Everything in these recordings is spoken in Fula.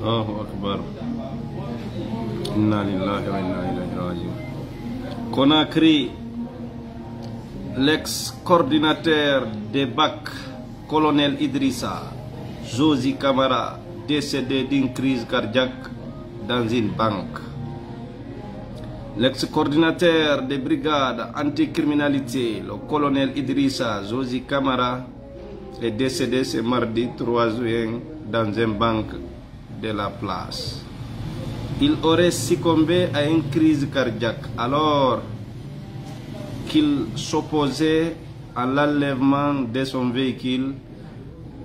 Allahu akbar. Inna lillahi wa inna ilayhi raji'un. Conakry, l'ex-coordinateur des BAC, colonel Idrissa Josi Camara, décédé d'une crise cardiaque dans une banque. L'ex-coordinateur des brigades anticriminalité, le colonel Idrissa Josi Camara, est décédé ce mardi 3 juin dans une banque de la place. Il aurait succombé à une crise cardiaque alors qu'il s'opposait à l'enlèvement de son véhicule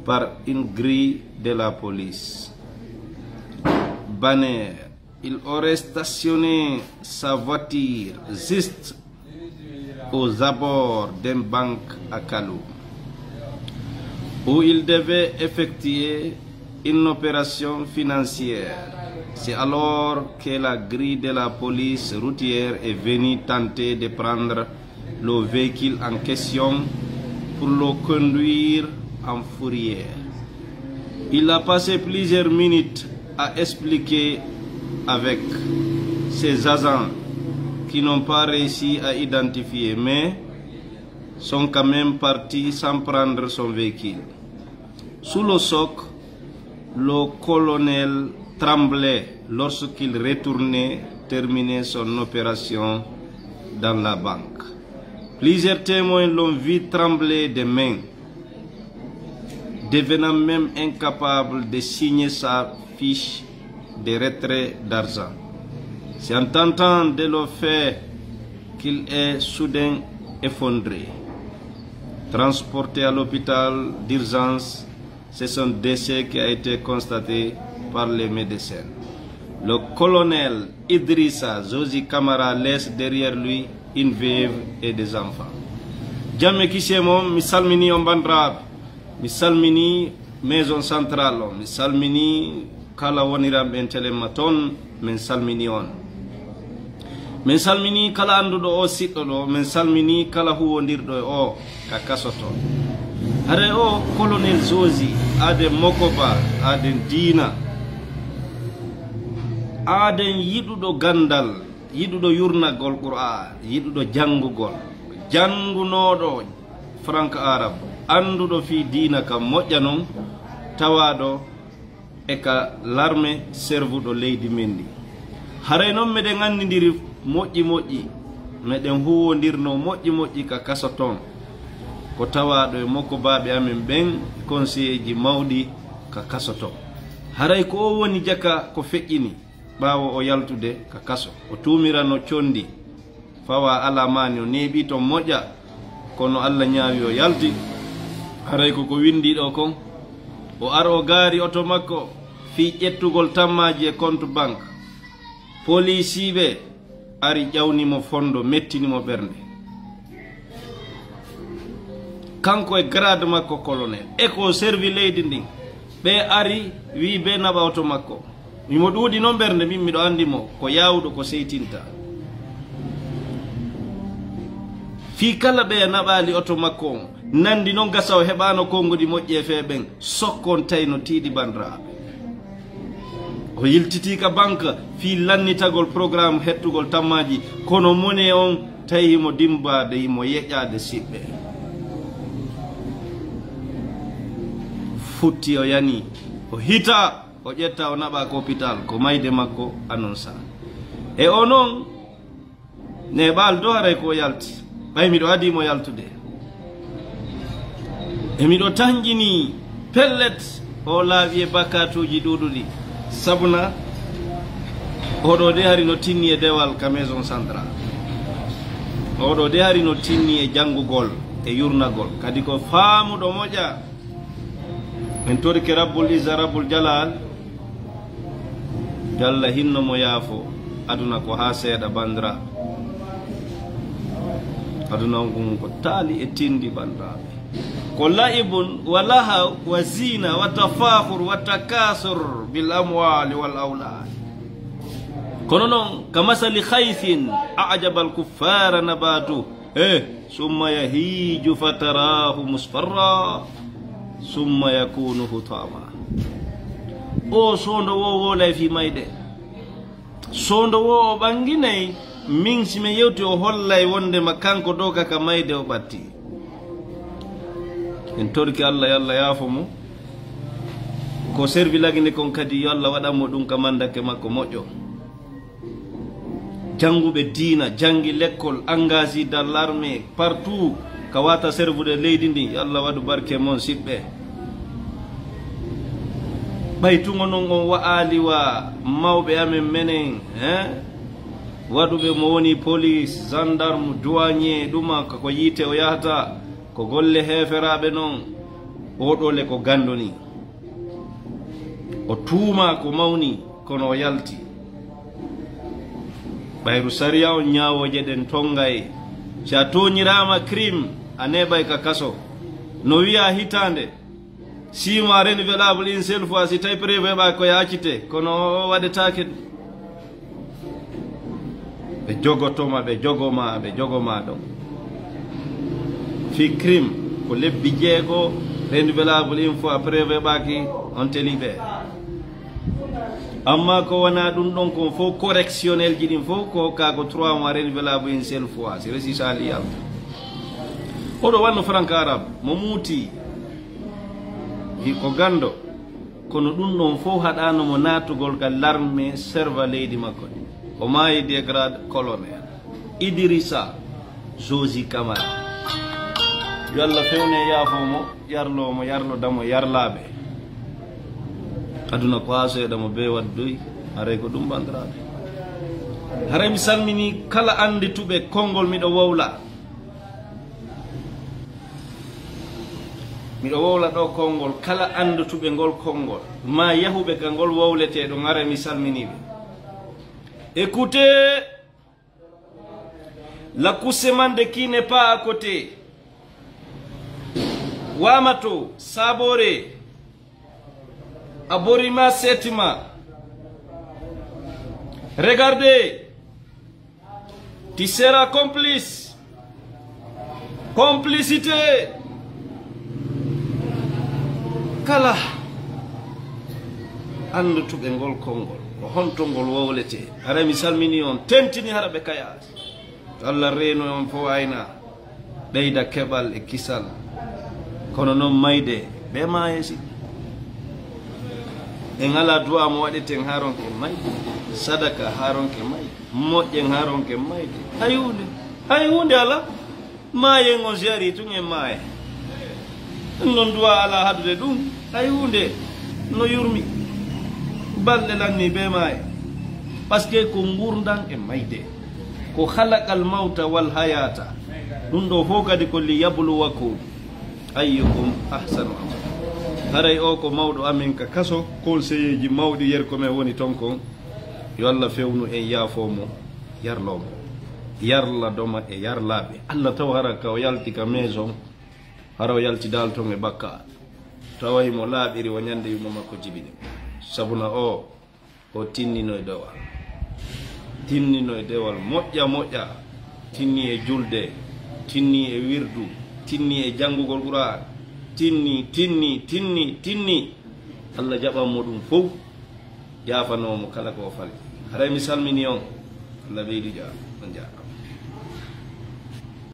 par une grille de la police. Banner, il aurait stationné sa voiture juste aux abords d'une banque à Kaloum, où il devait effectuer une opération financière. C'est alors que la grille de la police routière est venue tenter de prendre le véhicule en question pour le conduire en fourrière. Il a passé plusieurs minutes à expliquer avec ses agents qui n'ont pas réussi à identifier, mais sont quand même partis sans prendre son véhicule. Sous le choc, le colonel tremblait lorsqu'il retournait terminer son opération dans la banque. Plusieurs témoins l'ont vu trembler des mains, devenant même incapable de signer sa fiche de retrait d'argent. C'est en tentant de le faire qu'il est soudain effondré. Transporté à l'hôpital d'urgence, c'est son décès qui a été constaté par les médecins. Le colonel Idrissa Josi Camara laisse derrière lui une veuve et des enfants. Jamme kisemo mi salmini on bandraɓe, mi salmini maison centrale o, mi salmini kala woniraɓe en téléma toon, min salmini on. Min salmini kala anduɗo o siɗɗo ɗo, min salmini kala huwondirɗo e o ka kasoto. Hare o colonel Josi aden mokoba, aden diina, aden yiɗuɗo gandal, yiɗuɗo yurnagol Qur'an, yiɗuɗo jangugol, jangunoɗo franc arabe, anduɗo fi diina ka moƴƴa non, tawaɗo e ka l'armée servuɗo leydi men ndi. Haray noon meɗen andidiri moƴƴi moƴƴi, meɗen huwondirno moƴƴi moƴƴi ka kaso toon, ko tawaɗo e makko baaɓe amen ɓen conseiller ji mawɗi ka kaso to. Haray ko o woni jaka ko feƴƴini ɓaawo o yaltude ka kaso, o tumirano condi fawa alamani o neeɓi to moƴƴa, kono Allah ñaawi o yalti. Haray koko windi ɗo kon, o ar o gaari oto makko fi ƴettugol tammaji e compte banque. Policiɓe ari ƴawnimo fondo, mettinimo ɓernde. Kanko e grade makko colonel e ko servi leydi ndin, ɓe ari wi be naɓa oto makko. Mimo ɗuuɗi noon ɓernde, min miɗo andimo ko yawɗo ko seytinta. Fi kala ɓe naɓali oto makko on, nandi noon gasa o heɓano konngudi moƴƴi e feeɓen, sokkon tayno tiiɗi bandiraɓe. O yiltiti ka banque fi lannitagol programme hettugol tammaji, kono mone on tawi himo dimbade, himo yeƴƴade siɓɓe. Futti o yani, o hita, o ƴetta o naɓa ko hôpital, ko mayde makko annonsa. E o noon neɓal do haray ko yalti, ɓay miɗo adimo yaltude. E miɗo tanƴini pellet o laawi e bakatuji ɗuɗuɗi, sabuna oɗo de hari no tinni e dewal ka maison centrale, oɗo de hari no tinni e janngugol e yurnagol, kadi ko faamuɗo moƴƴa. En torike rabbul izza rabbul jalal, jalla hinno mo yaafo aduna ko ha seeɗa bandiraɓe. Aduna ngun ko taali e tindi bandiraɓe, ko laibun wa laha wa zina wa tafakhur wa takasur bil amwali wal awlad. Kono noon ka masali khayfin a'jaba al kuffara nabatu summa yahiju fatarahu musfarra summa yakunu hutama. O sondo wo wolay fi mayde, sondo wo o ɓanginayi min simi yewti o hollay wondema kanko dow kaka mayde o ɓatti. en torki Allah yo Allah yaafo mo ko servi laginde kon kadi yo Allah waɗanmo ɗum ka mandake makko moƴƴo. janguɓe diina jangi l'école engagé dans l'armée partout ka wata servude leydi ndi yo Allah waɗu barke mon siɓɓe. ɓaytugo noon on wa'ali wa mawɓe amen menen waɗuɓe mo woni police gendarme douanier ɗuma ko yiite o yahata ko golle heferaɓe noon oɗole ko gandoni o tuuma ko mawni kono o yalti. ɓayru saria on ñawoje ɗen tongay si a toñirama crime a neɓay ka kaso no wiya hitande sima renouvelable une seule fois si tawi prévoeɓa koye accite kono o waɗetake ɗum. ɓe jogotoma ɓe jogoma ɗon fi crime ko lebbi jeego renouvelable une fois prévoeɓaki on teliɓe. amma ko wona ɗum ɗon kon fof correctionnel ji ɗin fof ko kako 3 mois renouvelable une seule fois si resi sali yalta. oɗo wanno franc arabe mo muuti ko gando kono ɗum ɗon fof haɗanomo natugol ka l'armée serva leydi makko ɗi. o maayi de grade colonel Idrissa Josi Camara. yo Allah fewne yaafomo yarlomo yarlodamo yarlaɓe aduna ko ha seeɗamo be waddoy haray ko ɗum bandiraɓe. haray mi salmini kala andituɓe konngol miɗo wowla ɗo konngol kala andituɓe ngol konngol ma yahuɓe ka ngol wowleteɗo haray mi salminiɓe. écoutez, l'accouchement de qui n'est pas à côté. Wamato Sabore Aborima Setima. Regardez, tu seras complice. Complicité. Kala andu tuɓe ngol konngol ko honto ngol wowlete. Ara mi salmini on tentini hara ɓe kayas. Allah reeno on fo wayna ɓeyda keɓal e kisal kono noon mayde ɓe mayesi. en ala duwa mo waɗeten ha ronke mayde, sadaka ha ronke mayde, moƴƴen ha ronke mayde. hay hunde ala mayen on jari tun e maaye non duwa ala hadude ɗum. hay hunde no yurmi balɗe lanni ɓe maaye par ce que ko gurdan e mayde ko halaqal mawta wal hayata. ɗum ɗo fof kadi ko li yabluwakum ayyukum ahsanu amala. haray o ko mawɗo amin ka kaso conseiller ji mawɗi yerko men woni ton kon. yo Allah fewnu en yaafomo yarlomo yarla doma e yarlaɓe. Allah taw hara ka o yalti ka maison hara o yalti dal ton e bakka tawaymo laaɓiri o ñande yumma makko jibini sabuna o tinnino e dewal moƴƴa tinni e julde, tinni e wirdu, tinni e jangugol Qur'an, tinni Allah jaɓanmo ɗum fof yafanomo kala ko fali. haray mi salmini on Allah ɓeydi on jaa.